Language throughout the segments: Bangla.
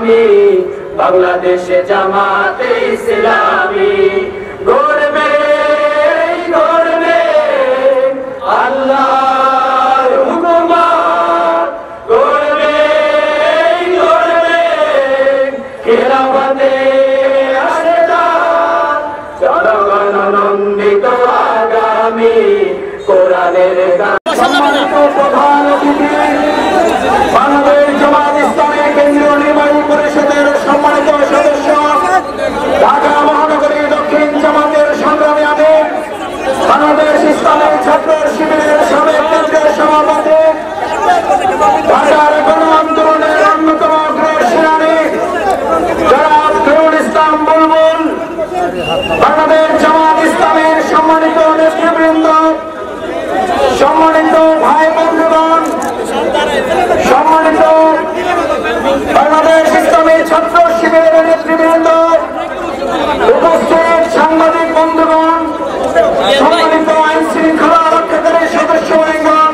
আগামী বাংলাদেশে জামাতে ইসলামী গড়বে গড়বে আল্লাহর হুকুমত গড়বে গড়বে খেলাফতে রাশেদান জনগণ নন্দিত আগামী কোরআনের সম্মানিত প্রধান অতিথি বাংলাদেশ জামাত ইসলামী কেন্দ্রীয় নির্বাহী পরিষদের সম্মানিত সদস্য ঢাকা মহানগরী দক্ষিণ জামাতের সংগ্রামী আমির বাংলাদেশ ইসলামী ছাত্র শিবিরের সাবেক কেন্দ্রীয় সভাপতি ঢাকার গণ আন্দোলনের অন্যতম অগ্রসেনানী জনাব নূরুল ইসলাম বুলবুল, বাংলাদেশ জামাত ইসলামীর সম্মানিত নেতৃবৃন্দ, সম্মানিত ভাই বন্ধুগণ, সম্মানিত বাংলাদেশ ইসলামী ছাত্র শিবিরের নেতৃবৃন্দ, উপস্থিত সাংবাদিক বন্ধুগণ, সম্মানিত আইন শৃঙ্খলা রক্ষাকারী সদস্যগণ,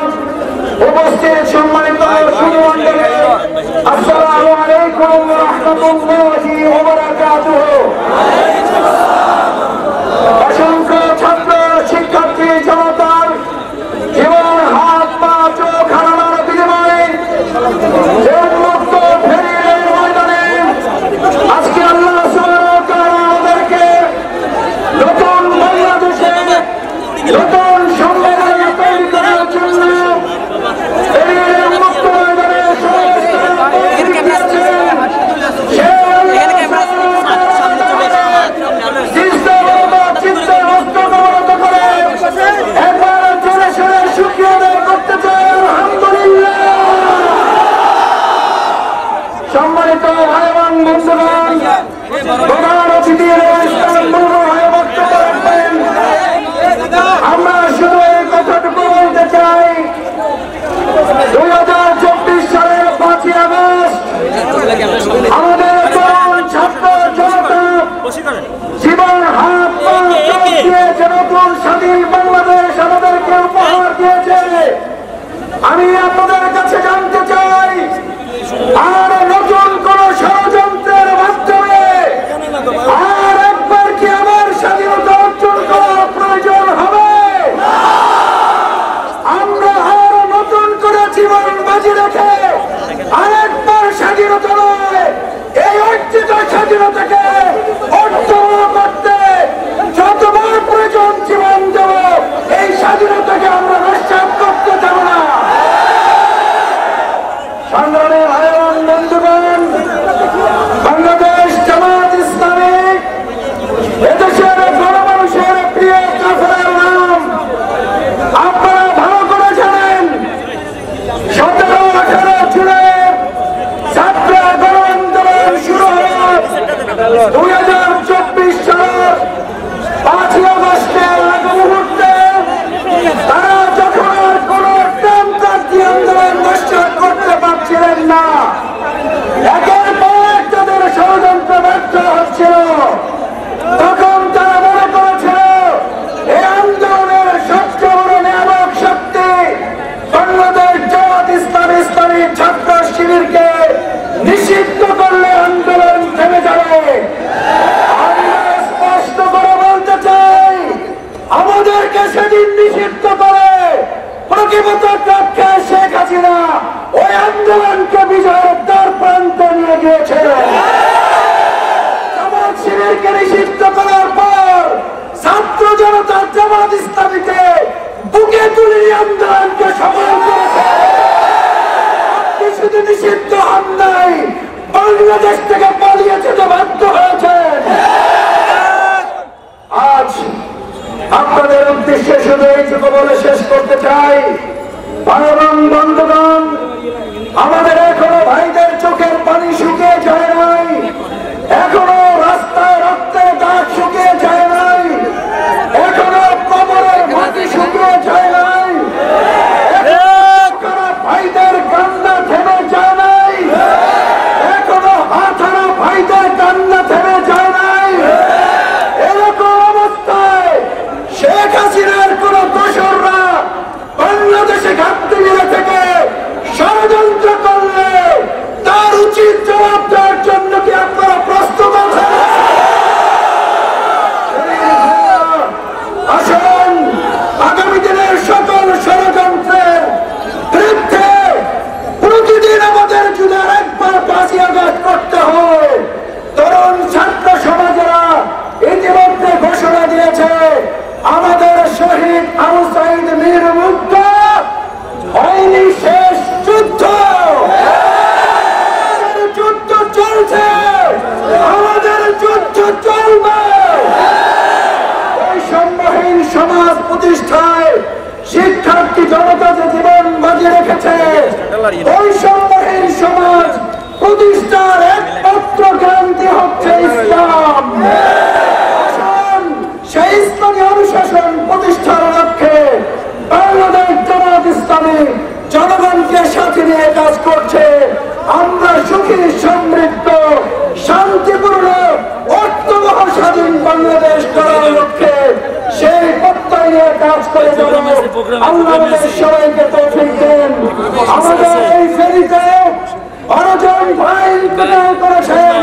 উপস্থিত সম্মানিত সুধীমণ্ডলী, আসসালামু আলাইকুম ওয়া রাহমাতুল্লাহি ওয়া বারাকাতুহু। অসংখ্য ছাত্র শিক্ষার্থী জনতার জীবন হাত পা চোখ হারানোর বিনিময়ে মুক্ত ফেরির ময়দানে আজকে আল্লাহ সুবহানাহু ওয়া তাআলা আমাদেরকে নতুন বাংলাদেশে নতুন সম্ভাবনা তৈরি করার জন্য ফেরির মুক্ত ময়দানে সম্মানিত ভাই এবং বন্ধুগণ, প্রধান অতিথি বক্তব্য রাখবেন। আমরা শুধু এই কথাটুকু বলতে চাই, 2024 সালের 5ই আগস্ট আমাদের তরুণ ছাত্র জনতা জীবন হাত পা চোখ দিয়ে যে নতুন স্বাধীন বাংলাদেশ আমাদেরকে উপহার দিয়েছে, আমি আপনাদের কাছে জানতে চাই, আর নতুন কোন ষড়যন্ত্রের মাধ্যমে আর একবার কি আমার স্বাধীনতা অর্জন করার প্রয়োজন হবে? আমরা আর নতুন করে জীবন বাজি রেখে আরেকবার স্বাধীনতা নয়, এই অর্জিত স্বাধীনতাকে অর্জন করতে যতবার প্রয়োজন জীবন দেব, এই স্বাধীনতাকে আমরা নস্যাৎ করতে দেব না। সংগ্রামী ভাই এবং বন্ধুগণ, বাংলাদেশ জামাত ইসলামী এদেশের গণমানুষের প্রিয় কাফেরের নাম আপনারা ভালো করে জানেন। 17-18 জুলাই ছাত্র গণ আন্দোলন শুরু হল 2024 সালের 5ই আগস্টের আগ মুহূর্তে তারা যখন আর কোন টেম্পারেরি আন্দোলন নস্যাৎ করতে পারছিলেন না, একের পর তাদের ষড়যন্ত্র ব্যর্থ হচ্ছিল, তখন তারা মনে করেছিল এই আন্দোলনের সবচেয়ে বড় নিয়ামক শক্তি বাংলাদেশ জামাত ইসলামী ইসলামী ছাত্র শিবিরকে নিষিদ্ধ করলে আন্দোলন থেমে যাবে। আমরা স্পষ্ট করে বলতে চাই, আমাদেরকে সেদিন নিষিদ্ধ করে প্রকৃত পক্ষে শেখ হাসিনা ওই আন্দোলনকে বিজয়ের দ্বার প্রান্তে নিয়ে গিয়েছিলেন। জামাত শিবিরকে নিষিদ্ধ করার পর ছাত্র জনতা জামাত ইসলামীকে বুকে তুলে আন্দোলনকে সফল করেছে। আপনি শুধু নিষিদ্ধ হন নাই, বাংলাদেশ থেকে পালিয়ে যেতে বাধ্য হয়েছেন। আজ আপনাদের উদ্দেশ্যে শুধু এইটুকু বলে শেষ করতে চাই, ভাই এবং বন্ধুগণ, আমাদের এখনো ভাইদের চোখের পানি শুকিয়ে যায় নাই, এখনো রাস্তায় রক্তের দাগ শুকিয়ে যায় নাই, এখনো কবরের মাটি শুকিয়ে যায় নাই, এখনো ভাইদের কান্না থেমে যায় নাই, এখনো হাতারা ভাইদের কান্না থেমে যায় নাই। এরকম অবস্থায় শেখ হাসিনার জনতা যে জীবন বাজি রেখেছে, বৈষম্যহীন সমাজ প্রতিষ্ঠার একমাত্র ক্রান্তি হচ্ছে ইসলাম। সেই ইসলামী অনুশাসন প্রতিষ্ঠার লক্ষ্যে বাংলাদেশ জামাত ইসলামী জনগণকে সাথে নিয়ে কাজ করছে। আমরা সুখী, সমৃদ্ধ, শান্তিপূর্ণ, অর্থবহ স্বাধীন বাংলাদেশ গড়ার লক্ষ্যে সেই প্রত্যয় নিয়ে কাজ করে যাব। আল্লাহ আমাদের সবাইকে তৌফিক দেন। আমাদের এই ফেরিতে 12 জন ভাই ইন্তেকাল করেছেন।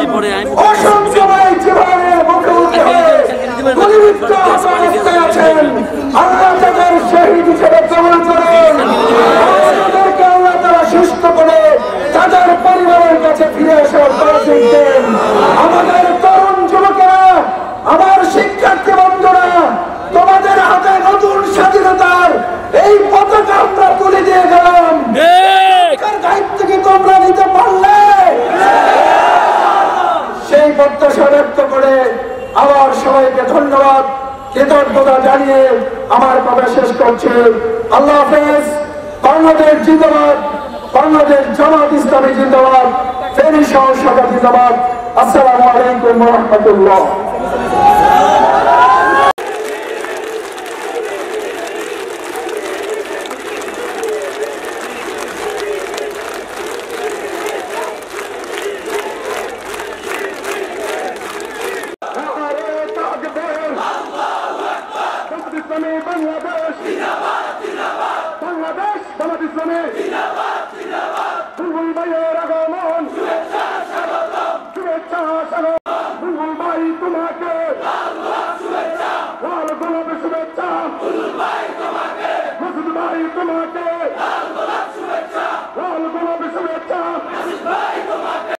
অসংখ্য ভাই জীবনের মুখোমুখি হয়ে গুলিবিদ্ধ অবস্থায় আছেন। আল্লাহ তাদের শহীদ হিসেবে কবুল করেন। আমাদেরকে আল্লাহ তারা সুস্থ করে তাদের পরিবারের কাছে ফিরে আসার তৌফিক দেন। আমাদের তরুণ যুবকেরা, আমার শিক্ষার্থী বন্ধুরা, তোমাদের হাতে নতুন স্বাধীনতার এই পতাকা আমরা তুলে দিয়ে গেলাম। দায়িত্ব কি তোমরা নিতে পারলে? সেই প্রত্যাশা ব্যক্ত করে আবার সবাইকে ধন্যবাদ, কৃতজ্ঞতা জানিয়ে আমার কথা শেষ করছি। আল্লাহ হাফেজ। বাংলাদেশ জিন্দাবাদ, বাংলাদেশ জামাত ইসলামী জিন্দাবাদ, ফেনী সহ শাখা জিন্দাবাদ। আসসালামু আলাইকুম ওয়া রাহমাতুল্লাহ। তোমাকে